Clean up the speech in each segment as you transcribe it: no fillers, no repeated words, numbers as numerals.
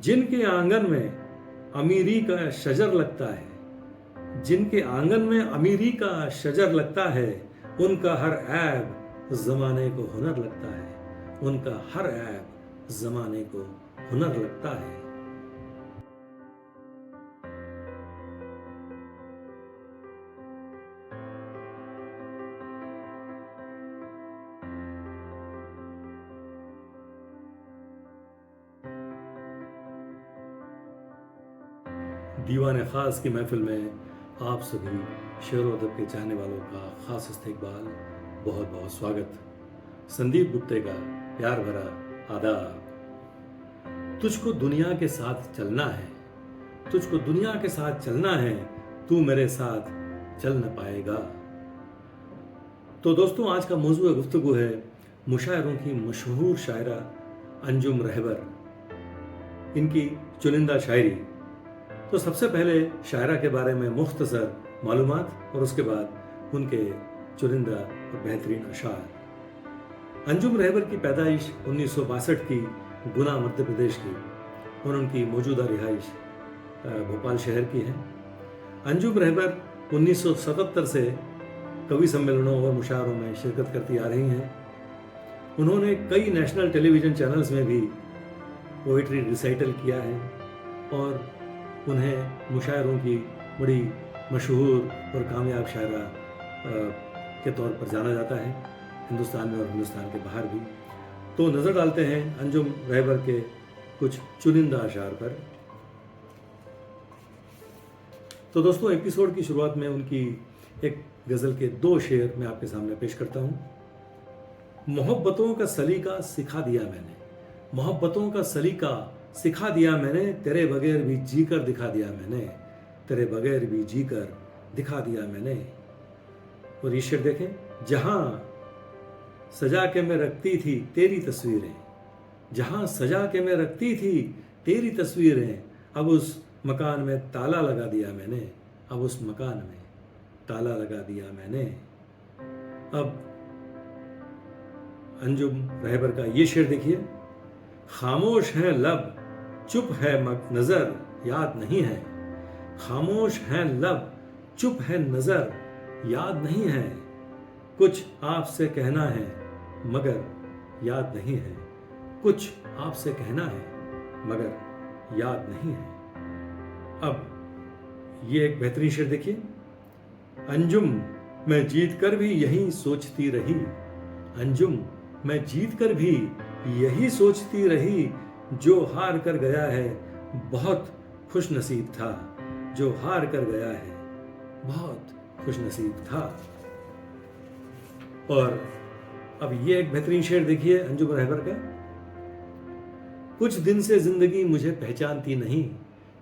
जिनके आंगन में अमीरी का शजर लगता है, जिनके आंगन में अमीरी का शजर लगता है, उनका हर ऐब जमाने को हुनर लगता है, उनका हर ऐब जमाने को हुनर लगता है। दीवाने ख़ास की महफिल में आप सभी शेर व अदब के चाहने वालों का ख़ास इस्तकबाल, बहुत बहुत स्वागत। संदीप गुप्ते का प्यार भरा आदाब। तुझको दुनिया के साथ चलना है, तुझको दुनिया के साथ चलना है, तू मेरे साथ चल न पाएगा। तो दोस्तों, आज का मौजूद गुफ्तगू है मुशायरों की मशहूर शायरा अंजुम रहबर, इनकी चुनिंदा शायरी। तो सबसे पहले शायरा के बारे में मुख्तसर मालूमात और उसके बाद उनके चुनिंदा और बेहतरीन अशार। अंजुम रहबर की पैदाइश 1962 की गुना मध्य प्रदेश की और उनकी मौजूदा रिहाइश भोपाल शहर की है। अंजुम रहबर 1977 से कवि सम्मेलनों और मुशायरों में शिरकत करती आ रही हैं। उन्होंने कई नेशनल टेलीविज़न चैनल्स में भी पोइट्री रिसाइटल किया है और उन्हें मुशायरों की बड़ी मशहूर और कामयाब शायरा के तौर पर जाना जाता है, हिंदुस्तान में और हिंदुस्तान के बाहर भी। तो नज़र डालते हैं अंजुम रहबर के कुछ चुनिंदा अशार पर। तो दोस्तों, एपिसोड की शुरुआत में उनकी एक गज़ल के 2 शेर मैं आपके सामने पेश करता हूँ। मोहब्बतों का सलीका सिखा दिया मैंने, मोहब्बतों का सलीका सिखा दिया मैंने, तेरे बगैर भी जीकर दिखा दिया मैंने, तेरे बगैर भी जीकर दिखा दिया मैंने। और ये शेर देखें, जहां सजा के मैं रखती थी तेरी तस्वीरें, जहां सजा के मैं रखती थी तेरी तस्वीरें, अब उस मकान में ताला लगा दिया मैंने, अब उस मकान में ताला लगा दिया मैंने। अब अंजुम रहबर का ये शेर देखिए, खामोश है लब चुप है नजर याद नहीं है, खामोश है लब चुप है नजर याद नहीं है, कुछ आपसे कहना है मगर याद नहीं है, कुछ आपसे कहना है मगर याद नहीं है। अब ये एक बेहतरीन शेर देखिए, अंजुम मैं जीत कर भी यही सोचती रही, अंजुम मैं जीत कर भी यही सोचती रही, जो हार कर गया है बहुत खुश नसीब था, जो हार कर गया है बहुत खुश नसीब था। और अब ये एक बेहतरीन शेर देखिए अंजुम रहबर का, कुछ दिन से जिंदगी मुझे पहचानती नहीं,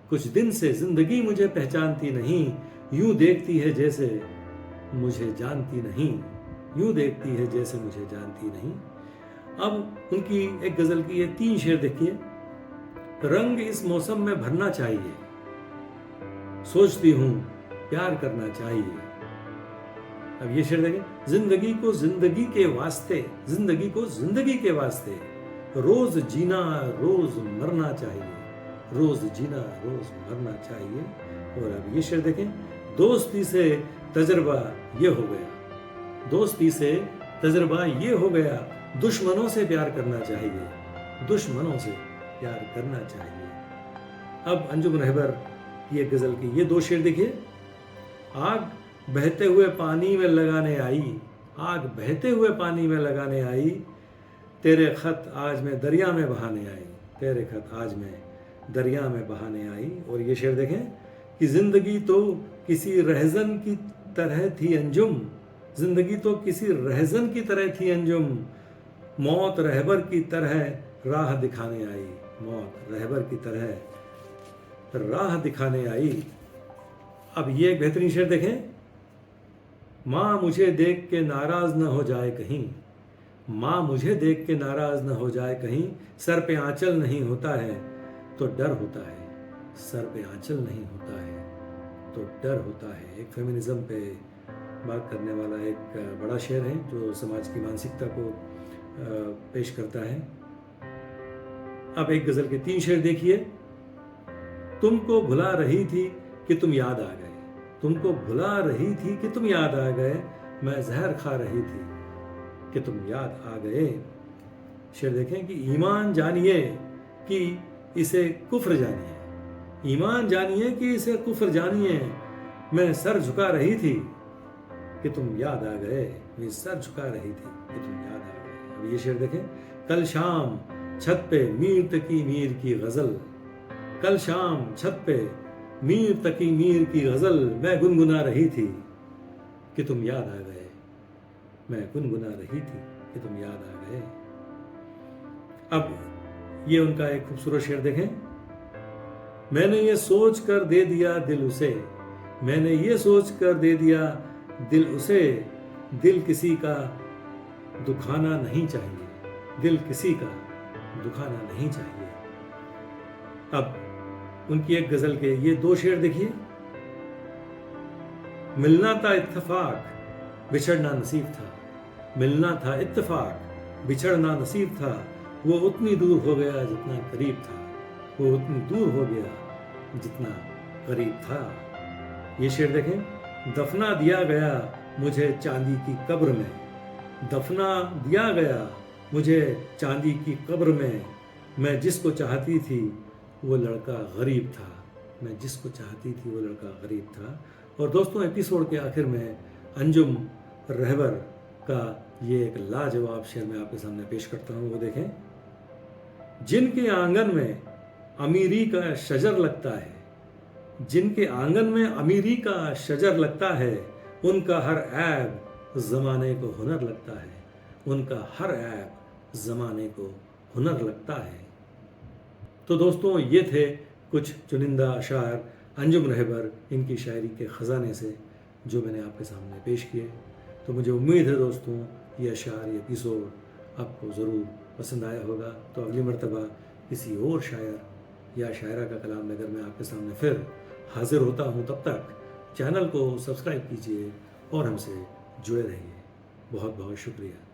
कुछ दिन से जिंदगी मुझे पहचानती नहीं, यूं देखती है जैसे मुझे जानती नहीं, यूं देखती है जैसे मुझे जानती नहीं। अब उनकी एक गजल की ये 3 शेर देखिए, रंग इस मौसम में भरना चाहिए, सोचती हूं प्यार करना चाहिए। अब ये शेर देखें, जिंदगी को जिंदगी के वास्ते, जिंदगी को जिंदगी के वास्ते, रोज जीना रोज मरना चाहिए, रोज जीना रोज मरना चाहिए। और अब ये शेर देखें, दोस्ती से तजर्बा ये हो गया, दोस्ती से तजर्बा ये हो गया, दुश्मनों से प्यार करना चाहिए, दुश्मनों से प्यार करना चाहिए। अब अंजुम रहबर की एक गजल की ये 2 शेर देखिए, आग बहते हुए पानी में लगाने आई, आग बहते हुए पानी में लगाने आई, तेरे खत आज मैं दरिया में बहाने आई, तेरे खत आज मैं दरिया में बहाने आई। और ये शेर देखें कि जिंदगी तो किसी रहजन की तरह थी अंजुम, जिंदगी तो किसी रहजन की तरह थी अंजुम, मौत रहबर की तरह राह दिखाने आई, मौत रहबर की तरह राह दिखाने आई। अब ये एक बेहतरीन शेर देखें, माँ मुझे देख के नाराज न हो जाए कहीं, माँ मुझे देख के नाराज न हो जाए कहीं, सर पे आंचल नहीं होता है तो डर होता है, सर पे आंचल नहीं होता है तो डर होता है। एक फेमिनिज्म पे बात करने वाला एक बड़ा शेर है जो समाज की मानसिकता को पेश करता है। अब एक गजल के 3 शेर देखिए, तुमको भुला रही थी कि तुम याद आ गए, तुमको भुला रही थी कि तुम याद आ गए, मैं जहर खा रही थी कि तुम याद आ गए। शेर देखें कि ईमान जानिए कि इसे कुफ्र जानिए, ईमान जानिए कि इसे कुफ्र जानिए, मैं सर झुका रही थी कि तुम याद आ गए, मैं सर झुका रही थी कि तुम याद आ गए। अब ये शेर देखें, कल शाम छत पे मीर तकी मीर की गजल, कल शाम छत पे मीर तकी मीर की गजल, मैं गुनगुना रही थी कि तुम याद आ गए, मैं गुनगुना रही थी कि तुम याद आ गए। अब ये उनका एक खूबसूरत शेर देखें, मैंने ये सोच कर दे दिया दिल उसे, मैंने ये सोच कर दे दिया दिल उसे, दिल किसी का दुखाना नहीं चाहिए, दिल किसी का दुखाना नहीं चाहिए। अब उनकी एक गजल के ये दो शेर देखिए, मिलना था इत्तेफाक बिछड़ना नसीब था, मिलना था इत्तेफाक बिछड़ना नसीब था, वो उतनी दूर हो गया जितना करीब था, वो उतनी दूर हो गया जितना करीब था। ये शेर देखें, दफना दिया गया मुझे चांदी की कब्र में, दफना दिया गया मुझे चांदी की कब्र में, मैं जिसको चाहती थी वो लड़का गरीब था, मैं जिसको चाहती थी वो लड़का गरीब था। और दोस्तों एपिसोड के आखिर में अंजुम रहबर का ये एक लाजवाब शेर मैं आपके सामने पेश करता हूँ, वो देखें, जिनके आंगन में अमीरी का शजर लगता है, जिनके आंगन में अमीरी का शजर लगता है, उनका हर ऐब जमाने को हुनर लगता है, उनका हर ऐब जमाने को हुनर लगता है। तो दोस्तों ये थे कुछ चुनिंदा अशार अंजुम रहबर इनकी शायरी के ख़जाने से जो मैंने आपके सामने पेश किए। तो मुझे उम्मीद है दोस्तों ये अशार, ये एपिसोड आपको ज़रूर पसंद आया होगा। तो अगली मर्तबा किसी और शायर या शायरा का कलाम लेकर मैं आपके सामने फिर हाजिर होता हूँ। तब तक चैनल को सब्सक्राइब कीजिए और हमसे जुड़े रहिए। बहुत बहुत शुक्रिया।